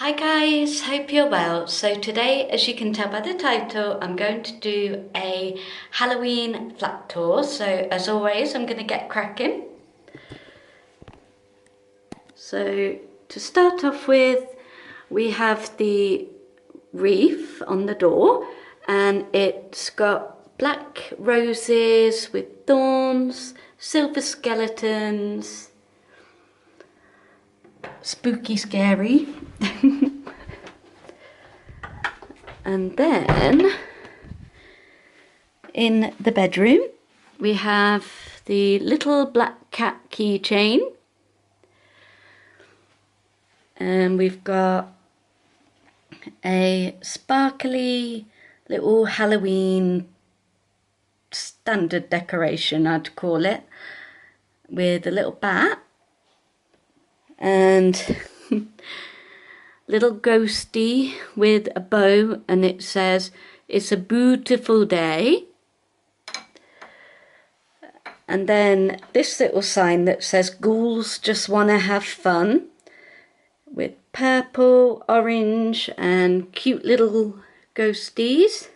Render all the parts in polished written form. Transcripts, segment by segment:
Hi guys, hope you're well. So today, as you can tell by the title, I'm going to do a Halloween flat tour. So as always, I'm going to get cracking. So to start off with, we have the wreath on the door, and it's got black roses with thorns, silver skeletons, spooky scary. And then in the bedroom we have the little black cat keychain, and we've got a sparkly little Halloween standard decoration, I'd call it, with a little bat and little ghosty with a bow, and it says it's a beautiful day. And then this little sign that says ghouls just want to have fun, with purple, orange and cute little ghosties.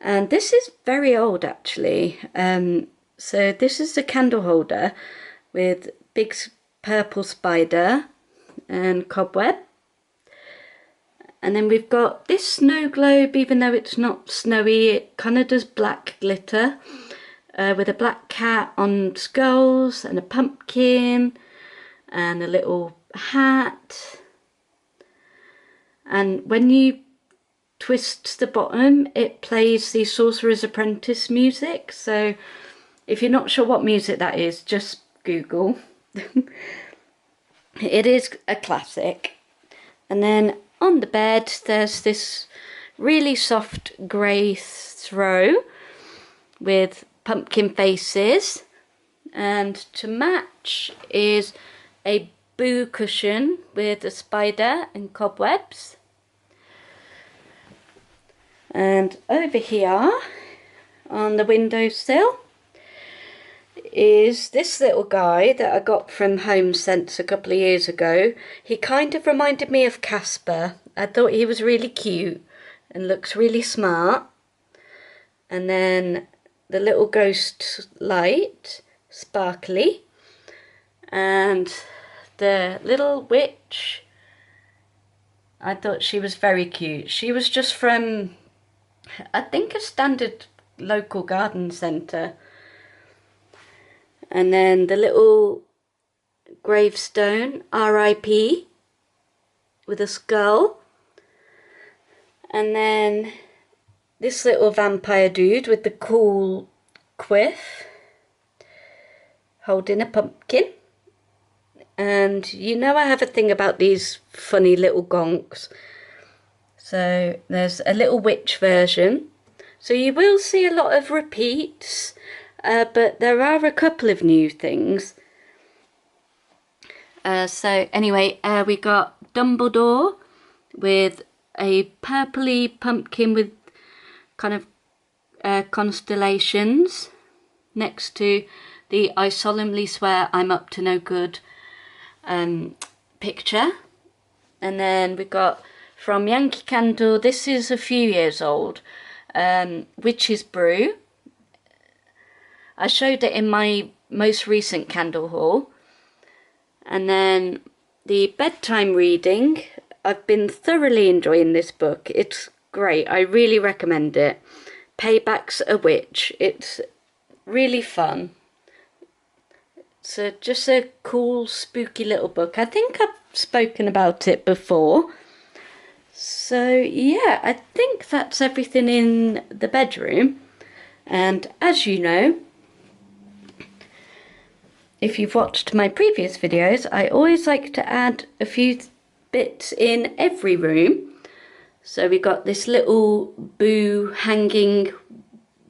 And this is very old actually. So this is a candle holder with big purple spider and cobweb. And then we've got this snow globe, even though it's not snowy, it kind of does black glitter, with a black cat on skulls and a pumpkin and a little hat. And when you twist the bottom, it plays the Sorcerer's Apprentice music. So if you're not sure what music that is, just Google. It is a classic. And then on the bed there's this really soft grey throw with pumpkin faces, and to match is a boo cushion with a spider and cobwebs. And over here on the windowsill is this little guy that I got from Home Sense a couple of years ago. He kind of reminded me of Casper. I thought he was really cute and looks really smart. And then the little ghost light, sparkly, and the little witch, I thought she was very cute. She was just from, I think, a standard local garden centre. And then the little gravestone, R.I.P., with a skull. And then this little vampire dude with the cool quiff, holding a pumpkin. And you know I have a thing about these funny little gonks. So there's a little witch version. So you will see a lot of repeats. But there are a couple of new things. So anyway, we got Dumbledore with a purpley pumpkin with kind of constellations next to the I solemnly swear I'm up to no good picture. And then we got from Yankee Candle, this is a few years old, Witch's Brew. I showed it in my most recent candle haul. And then the bedtime reading, I've been thoroughly enjoying this book. It's great. I really recommend it. Payback's a Witch. It's really fun. It's just a cool, spooky little book. I think I've spoken about it before. So yeah, I think that's everything in the bedroom. And as you know, if you've watched my previous videos, I always like to add a few bits in every room. So we got this little boo hanging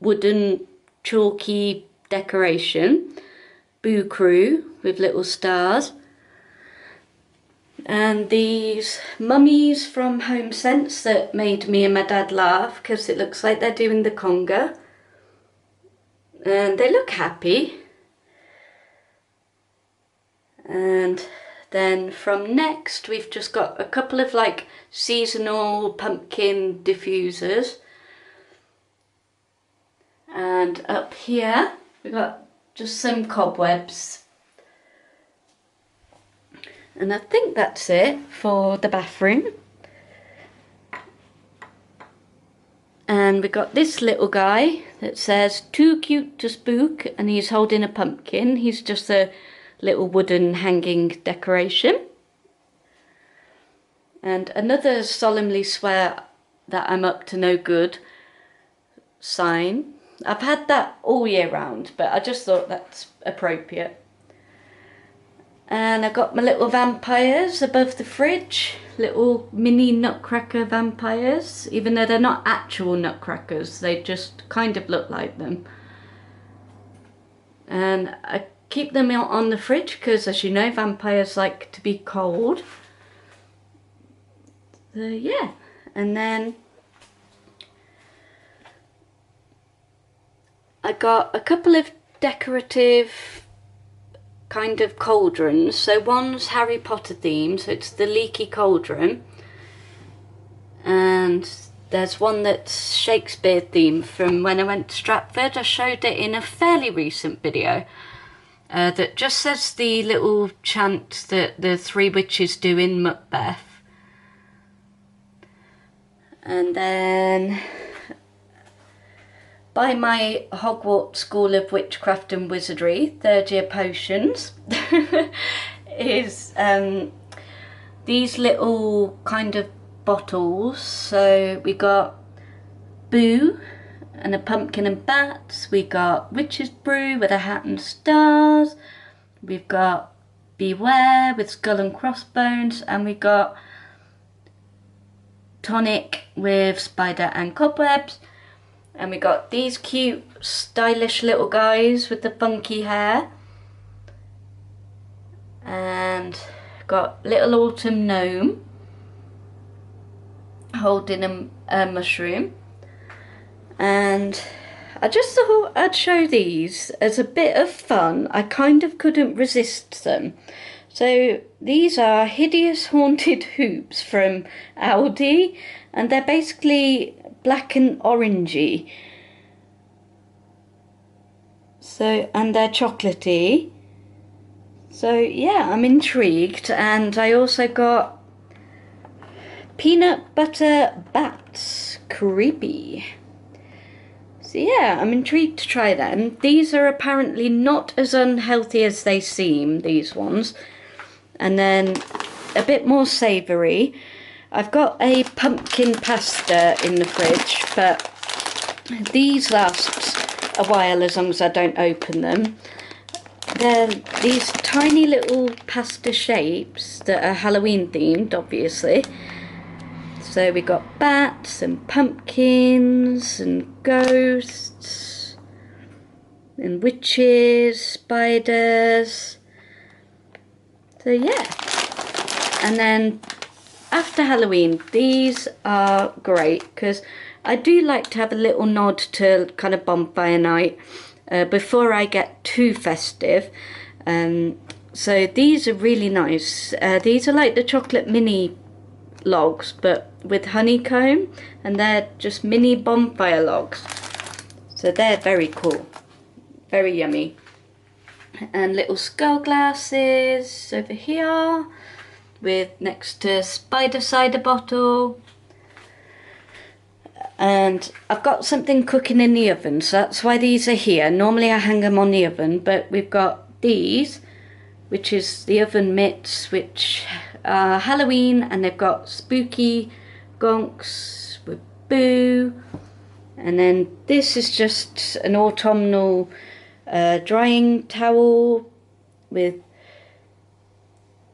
wooden chalky decoration, Boo Crew with little stars. And these mummies from Home Sense that made me and my dad laugh because it looks like they're doing the conga. And they look happy. And Then from next, we've just got a couple of like seasonal pumpkin diffusers. And up here, we've got just some cobwebs. And I think that's it for the bathroom. And we got this little guy that says, "Too cute to spook," and he's holding a pumpkin. He's just a little wooden hanging decoration. And another solemnly swear that I'm up to no good sign. I've had that all year round, but I just thought that's appropriate. And I got my little vampires above the fridge, little mini nutcracker vampires, even though they're not actual nutcrackers, they just kind of look like them. And I keep them on the fridge because, as you know, vampires like to be cold. So yeah, and then I got a couple of decorative kind of cauldrons. So one's Harry Potter themed, so it's the Leaky Cauldron, and there's one that's Shakespeare themed from when I went to Stratford. I showed it in a fairly recent video that just says the little chant that the three witches do in Macbeth. And then by my Hogwarts School of Witchcraft and Wizardry, third year potions, is these little kind of bottles. So we got Boo and a pumpkin and bats. We got Witch's Brew with a hat and stars. We've got Beware with skull and crossbones, and we got Tonic with spider and cobwebs. And we got these cute, stylish little guys with the funky hair. And got little autumn gnome holding a mushroom. And I just thought I'd show these as a bit of fun. I kind of couldn't resist them. So these are hideous haunted hoops from Aldi, and they're basically black and orangey. So, and they're chocolatey. So yeah, I'm intrigued. And I also got peanut butter bats, creepy. So yeah, I'm intrigued to try them. These are apparently not as unhealthy as they seem, these ones. And then a bit more savoury. I've got a pumpkin pasta in the fridge, but these last a while as long as I don't open them. They're these tiny little pasta shapes that are Halloween themed, obviously. So we got bats and pumpkins and ghosts and witches, spiders. So yeah. And then after Halloween, these are great because I do like to have a little nod to kind of bonfire night before I get too festive. So these are really nice. These are like the chocolate mini logs but with honeycomb, and they're just mini bonfire logs. So they're very cool, very yummy. And little skull glasses over here with next to spider cider bottle. And I've got something cooking in the oven, so that's why these are here. Normally I hang them on the oven, but we've got these, which is the oven mitts, which are Halloween, and they've got spooky gonks with Boo. And then this is just an autumnal drying towel with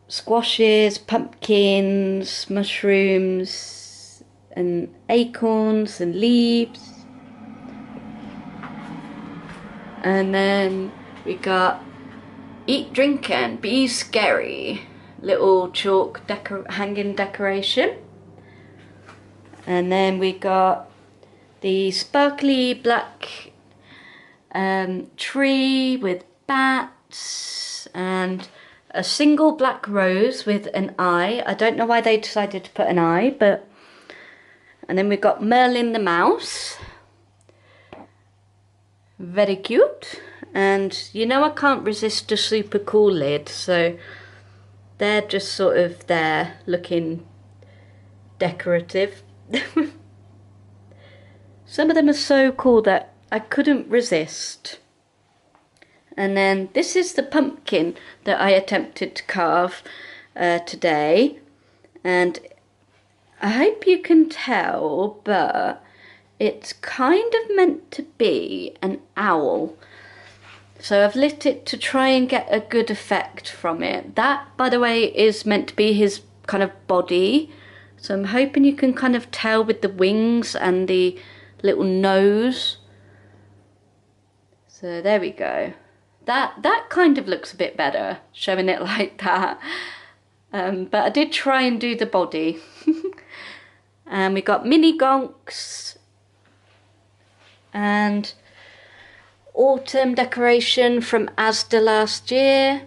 squashes, pumpkins, mushrooms and acorns and leaves. And then we got Eat, Drink and Be Scary, little chalk hanging decoration. And then we got the sparkly black tree with bats and a single black rose with an eye. I don't know why they decided to put an eye, but... And then we've got Merlin the mouse. Very cute. And you know I can't resist a super cool lid, so they're just sort of there looking decorative. Some of them are so cool that I couldn't resist. And then this is the pumpkin that I attempted to carve today. And I hope you can tell, but it's kind of meant to be an owl. So I've lit it to try and get a good effect from it. That, by the way, is meant to be his kind of body. So I'm hoping you can kind of tell with the wings and the little nose. So there we go. That kind of looks a bit better, showing it like that. But I did try and do the body. And we got mini gonks and autumn decoration from Asda last year.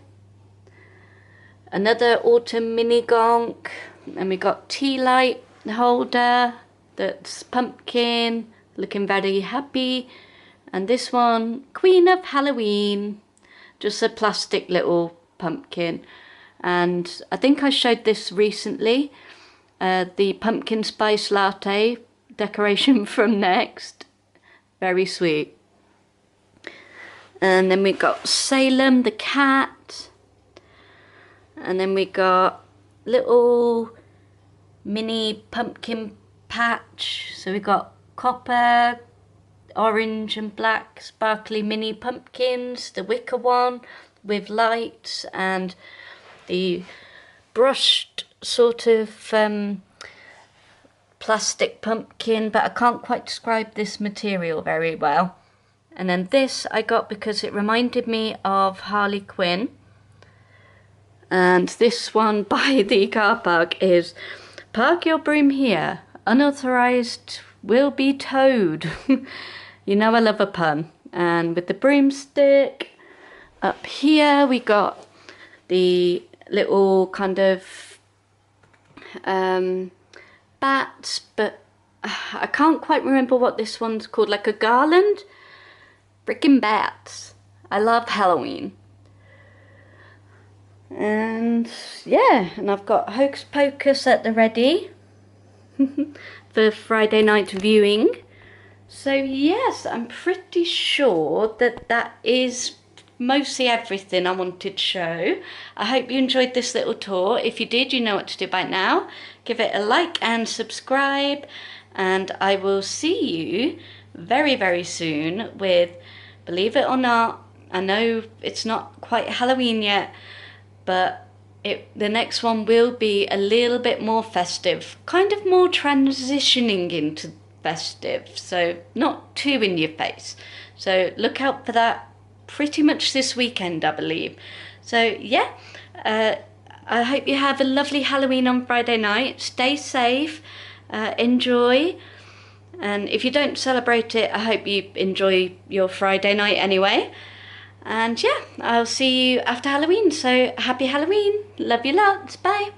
Another autumn mini gonk. And we got tea light holder that's pumpkin, looking very happy. And this one, Queen of Halloween. Just a plastic little pumpkin. And I think I showed this recently. The pumpkin spice latte decoration from Next. Very sweet. And then we got Salem the cat. And then we got little mini pumpkin patch. So we got copper, orange and black sparkly mini pumpkins, the wicker one with lights, and the brushed sort of plastic pumpkin, but I can't quite describe this material very well. And then this I got because it reminded me of Harley Quinn. And this one by the car park is, "Park your broom here, unauthorized will be towed." You know I love a pun. And with the broomstick, up here we got the little kind of bats, but I can't quite remember what this one's called, like a garland? Frickin' bats. I love Halloween. And yeah, and I've got Hocus Pocus at the ready for Friday night viewing. So yes, I'm pretty sure that that is mostly everything I wanted to show. I hope you enjoyed this little tour. If you did, you know what to do by now. Give it a like and subscribe, and I will see you very, very soon with, believe it or not, I know it's not quite Halloween yet, but the next one will be a little bit more festive, kind of more transitioning into festive, so not too in your face. So look out for that pretty much this weekend, I believe. So yeah, I hope you have a lovely Halloween on Friday night. Stay safe, enjoy, and if you don't celebrate it, I hope you enjoy your Friday night anyway. And yeah, I'll see you after Halloween. So happy Halloween. Love you lots. Bye.